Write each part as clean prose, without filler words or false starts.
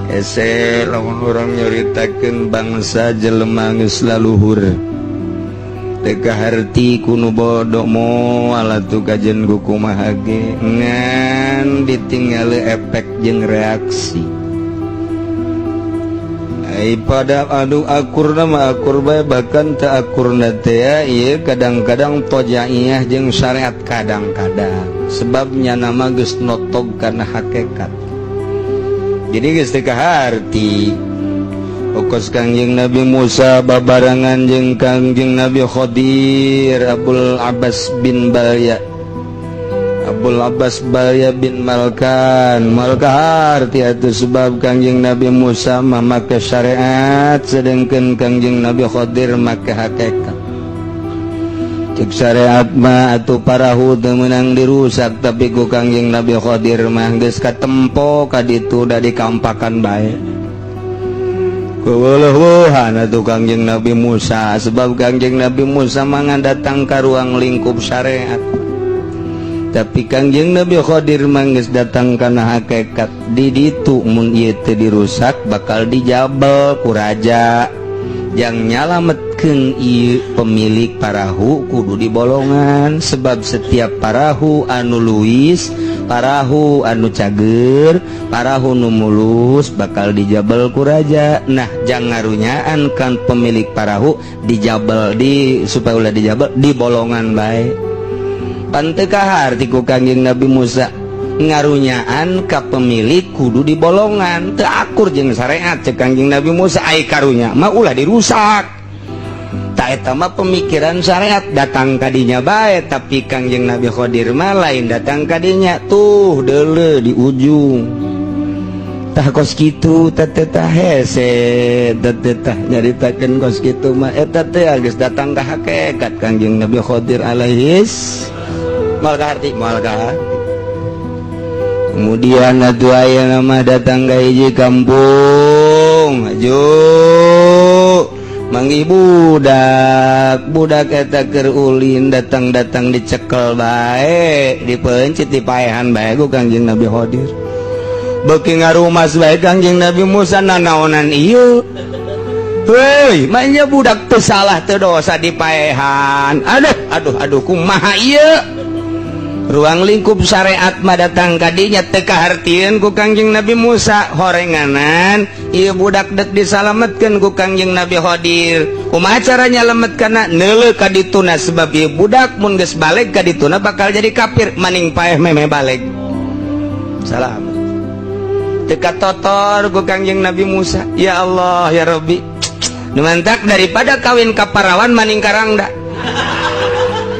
ese lamun urang nyoritakeun bangsa jelema geus laluhur teu kaharti kuno bodoh moal atuh kajen ku kumaha ge ngan ditinggali efek jeung reaksi. Pada adu akurna mah akur bae bahkan teu akurna teh ya ieu kadang-kadang tojaiyah jeung syariat kadang-kadang sebabnya nama geus notog kana hakikat. Jadi geus teu kaharti okos Kangjeng Nabi Musa babarangan jeung Kangjeng Nabi Khadir Abul Abbas bin Balya bin Malkan harti atuh sebab Kangjeng Nabi Musa mah make syariat sedengkeun Kangjeng Nabi Khadir make hakikat. Cek syariat mah atuh parahu teu meunang dirusak tapi ku Kangjeng Nabi Khadir mah geus katempo ka ditu da dikampakan bae. Keweueuhan atuh Kangjeng Nabi Musa sebab Kangjeng Nabi Musa mah ngadatang ka ruang lingkup syariat. Tapi Kangjeng Nabi Khadir mah geus datang kana hakikat di ditu mun ieu teu dirusak bakal dijabel ku raja jang nyalametkeun ieu pemilik parahu kudu dibolongan sebab setiap parahu anu luis, parahu anu cager, parahu nu mulus bakal dijabel ku raja. Nah jang ngarunyaan kan pemilik parahu dijabel supaya ulah dijabel dibolongan bae. Panteu kaharti ku Kangjeng Nabi Musa ngarunyaan ka pemilik kudu dibolongan teu akur jeung syariat cek Kangjeng Nabi Musa ai karunya mah ulah dirusak. Ta eta mah pemikiran syariat datang ka dinya bae tapi Kangjeng Nabi Khadir mah lain datang ka dinya tuh deuleu di ujung. Tah kos kitu teh hese teh nyaritakeun kos kitu mah eta teh geus datang ka hakikat Kangjeng Nabi Khadir alaihis malga. Kemudian atuh aya nama datang ka hiji kampung aju manggih budak eta keur ulin datang dicekel bae dipeuncit dipaehan bae ku Kangjeng Nabi Khadir. Beuki ngarumas bae Kangjeng Nabi Musa nanaonan ieu. Heuy, manya budak teu salah teu dosa dipaehan. Aduh kumaha ieu? Ruang lingkup syariat mah datang ka dinya teu kahartieun ku Kangjeng Nabi Musa horenganan ieu budak dek disalametkeun ku Kangjeng Nabi Khadir. Kumaha cara nyalametkeunna? Neuleuh ka dituna sebab ieu budak mun geus balik ka dituna bakal jadi kafir maning paeh meme balik. Salam. Teu katotor ku Kangjeng Nabi Musa. Ya Allah ya Rabbi. Nu mantak daripada kawin ka parawan maning karangda.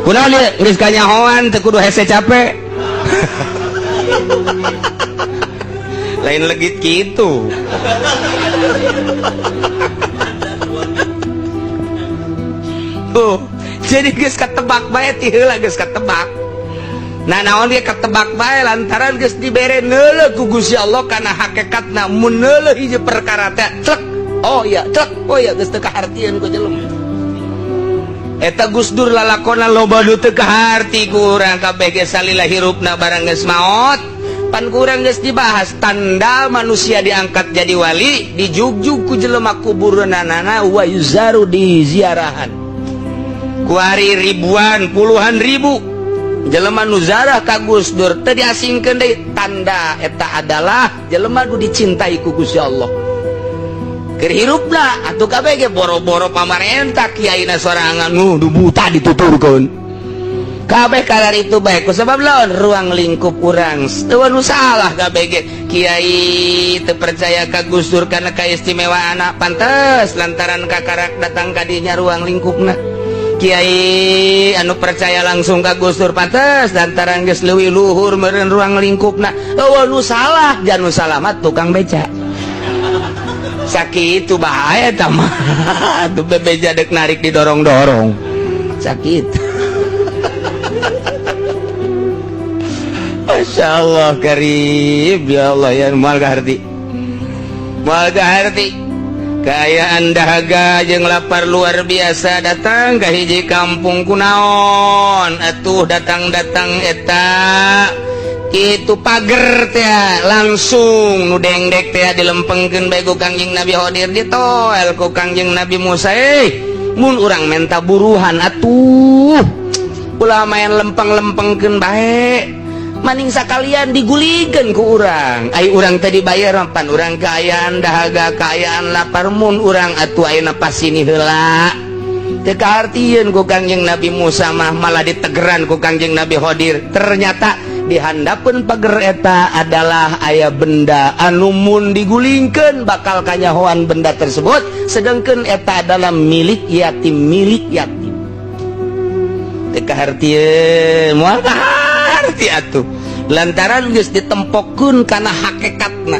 Kunaon ieu geus kanyahoan teu kudu hese capek. Lain legit kitu. Jadi geus katebak bae ti heula geus katebak. Nah naon dia katebak bae lantaran geus dibere neuleuh ku Gusti Allah kana hakikatna mun neuleuh hiji perkara teh cek. Oh iya geus teu kahartieun ku jelema. Eta Gus Dur lalakona loba nu teu kaharti ku urang kabeh ge salila hirupna barang geus maot. Pan kurang geus dibahas tanda manusia diangkat jadi wali dijugjug ku jelema kubureunana wa yuzaru di ziarahan. Ku ari ribuan puluhan ribu jelema nu zarah ka Gus Dur teu diasingkeun deui tanda eta adalah jelema nu dicintai ku Gusti Allah. Keur hirupna atuh kabeh ge boro-boro pamarentah kiaina sorangan nu buta dituturkeun. Kabeh kalar itu bae ku sabab laon ruang lingkup urang teu nu salah kabeh ge kiai teu percaya ka Gus Dur kana kaistimewaanna pantes lantaran kakarak datang ka dinya ruang lingkupna. Kiai anu percaya langsung ka Gus Dur pantes lantaran geus leuwih luhur meureun ruang lingkupna. Eueuh nu salah jan nu salamat tukang beca. Sakit itu bahaya tamah tuh bebeja dek narik didorong-dorong sakit. Masya Allah karim ya Allah ya mual kaharti kaayaan dahaga jeung lapar luar biasa datang ka hiji kampung kunaon atuh datang eta itu pager teh langsung nu dengdek teh dilempengkeun bae ku Kangjeng Nabi Khidir ditoel ku Kangjeng Nabi Musa. Mun urang menta buruhan atuh ulah main lempeng-lempengkeun bae maning sakalian digulingkeun ku urang. Ai urang teh dibayar pan urang kaayaan dahaga kaayaan lapar mun urang atuh ayeuna pasini heula. Teu kahartieun ku Kangjeng Nabi Musa mah malah ditegeran ku Kangjeng Nabi Khidir. Ternyata di handapeun pager eta adalah aya benda anu mun digulingkeun bakal kanyahoan benda tersebut, sedangkan eta adalah milik yatim teu kahartieun moal kaharti atuh lantaran geus ditempokkeun kana hakikatna.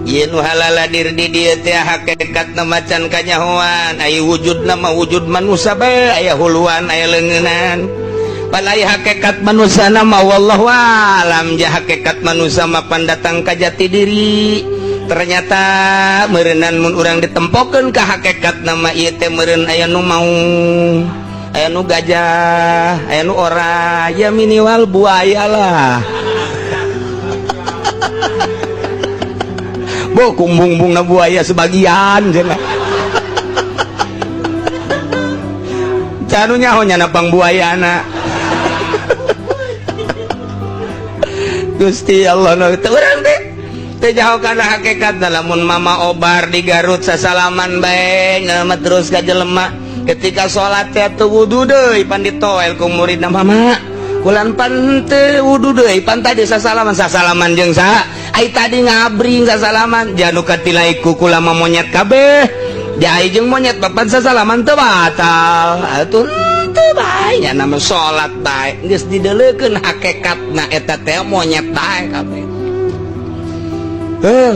Ieu nu halala dir di dieu teh hakikatna macan kanyahoan, aya wujudna mah wujud manusia bae, aya huluan aya leungeunnan. Palai hakikat manusia nama wallahu alam, ja hakikat manusia mah pandatang ka jati diri. Ternyata meureunnan mun urang ditempokeun ka hakikat nama ieu teh meureun aya nu mau, aya nu gajah, aya nu ora, ya minimal buaya lah. Bo kumbung-bungna buaya sebagian cenah. Canu nyaho nya napang buayana. Gusti Allah teu urang teh teu jauh kana hakikatna. Lamun mama obar di Garut sasalaman bae nama terus ka jelema ketika salat teh teu wudu deui pan ditoel ku muridna, mama kulan pan teu wudu deui pan tadi sasalaman jeung saha ai tadi ngabring sasalaman janu katilaiku kula mah monyet kabeh jai jeung monyet papan sasalaman teu batal atuh teu bae nya nama salat bae geus dideuleukeun hakikatna eta teh monyet bae kabeh.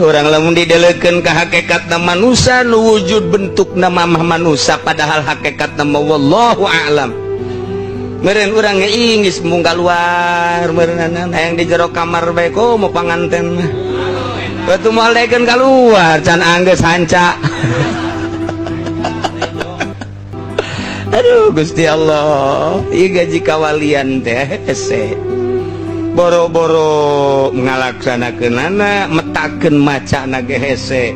Urang lamun dideuleukeun ka hakikatna manusia nu wujud bentukna mamah manusia padahal hakikatna wallahu a'lam. Meureun urang geus mung kaluar meureunna hayang di jero kamar bae ko mau panganten mah. Batu moal daekeun kaluar can anggeus hanca. Aduh Gusti Allah, ieu gaji kawalian teh hese boro-boro ngalaksanakeunana metakeun macana ge hese.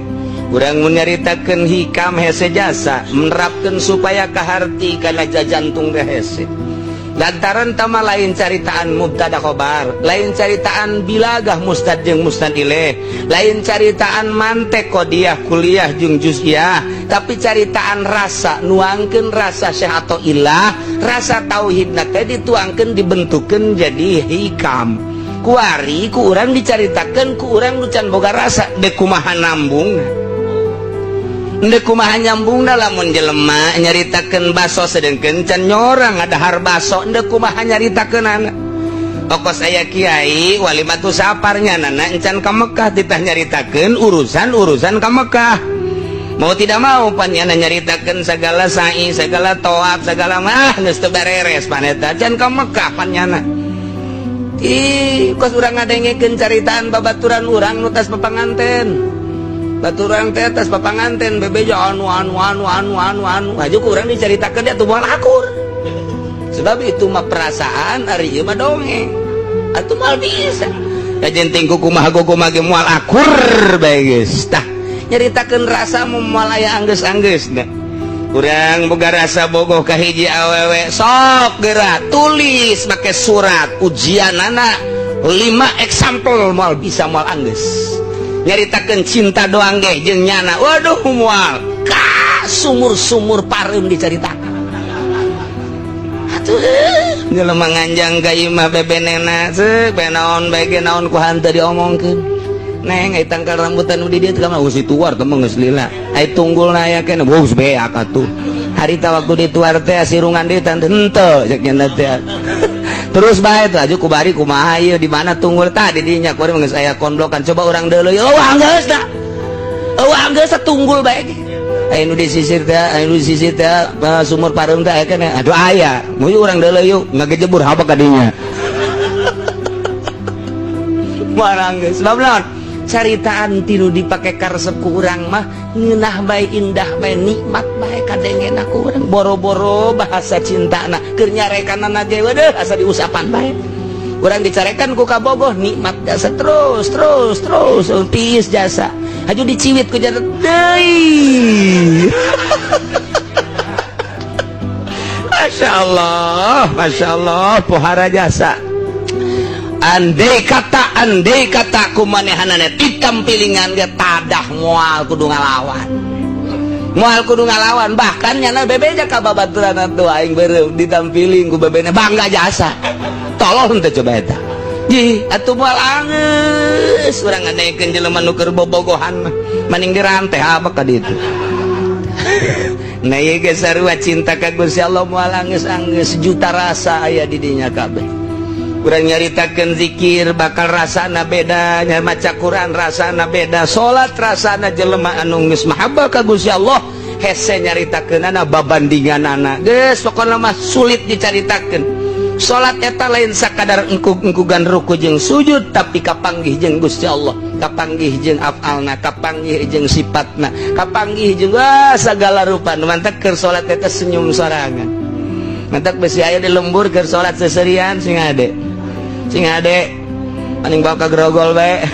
Urang mun nyaritakeun hikam hese jasa menerapkeun supaya kaharti kana jantung ge hese. Lantaran tama lain caritaan mubtada khobar, lain caritaan bilagah mustad jeung mustad ilaih, lain caritaan mantek qodiyah kuliah jeung juz'iyah, tapi caritaan rasa nuangkeun rasa syekh atau ilah, rasa tauhidna teh dituangkeun dibentukeun jadi hikam. Kuari ku urang dicaritakeun ku urang nu can boga rasa deuk kumaha nambungna. Ndek kumaha nyambungna lamun jelema nyaritakeun baso sedengkeun can nyorang ngadahar baso ndek kumaha nyaritakeunana. Okos aya kiai walimatu saparnya nana encan ka Mekah titah nyaritakeun urusan ka Mekah. Mau tidak mau panjana nyaritakeun segala sa'i, segala toab, segala mah geus teu bereres paneta can ka Mekah panjana. Ih, kos urang ngadengekeun caritaan babaturan urang nu tos papanganten. Baturang teh atas papanganten bebeja anu aja kurang diceritakan dia tuh moal akur. Sebab itu mah perasaan ari ieu mah dongeng atuh moal bisa kajen tingku kumaha kumaha ge moal akur bae geus tah nyaritakeun rasa moal aya anggeus-anggeusna. Urang boga rasa bogoh ka hiji awewe sok geura tulis make surat ujianana 5 example moal bisa moal anggeus. Nyaritakeun cinta doang ge jeung nyana waduh moal ka sumur-sumur pareum dicaritakeun atuh jelema nganjang ka ieu mah bebenena seuk bae naon bae ge naon ku hanteu diomongkeun neng ai tangkal rambutan nu di dieu teh mah geus dituar teh mah geus lila ai tunggulna aya keneh geus beak atuh harita waktu dituar teh sirungan deui teh henteu cek nyana teh. Terus bae teh aju kubari kumaha ieu di mana tunggul tah di dinya kuari geus aya konblokan coba urang deuleuy eueuh geus da eueuh geus tunggul bae aya nu di sisir teh sumur pareum teh aya keneh aduh aya mun urang deuleuy yuk ngagejebur haba ka dinya marang geus sebab naon caritaan tinu dipake karesep ku urang mah ngeunah bae indah bae nikmat bae kadengena ku urang boro-boro bahasa cintana keur nyarekanana ge waduh asa diusapan bae kurang dicarekan ku kabogoh nikmat jasa terus tiis jasa aju diciwit ku jasa deui. Masya Allah pohara jasa. Andai kata kumanehanana ditampilingan ge tadah moal kudu ngalawan bahkan nyana bebeja ka babaturan atuh aing beureum ditampiling ku bebena bangga jasa tolong teh coba eta ji atuh moal angeus urang ngadekeun jelema nu keur bobogohan maning diranteh apa ka ditu. Nah ieu ge sarua cinta ka Gusti Allah moal angeus juta rasa aya di dinya kabeh. Kurang nyaritakeun zikir bakal rasana beda, nya maca Quran rasana beda, salat rasana jelema anu geus mahabbah ka Gusti Allah hese nyaritakeunana babandinganana geus pokona mah sulit dicaritakeun. Salat eta lain sakadar engkugan ruku jeung sujud tapi kapanggih jeung Gusti Allah, kapanggih jeung afalna, kapanggih jeung sifatna, kapanggih jeung sagala rupa. Mantap keur salat eta senyum sorangan. Mantap besi aya di lembur keur salat seserian sing ade maning bawa ka grogol bae.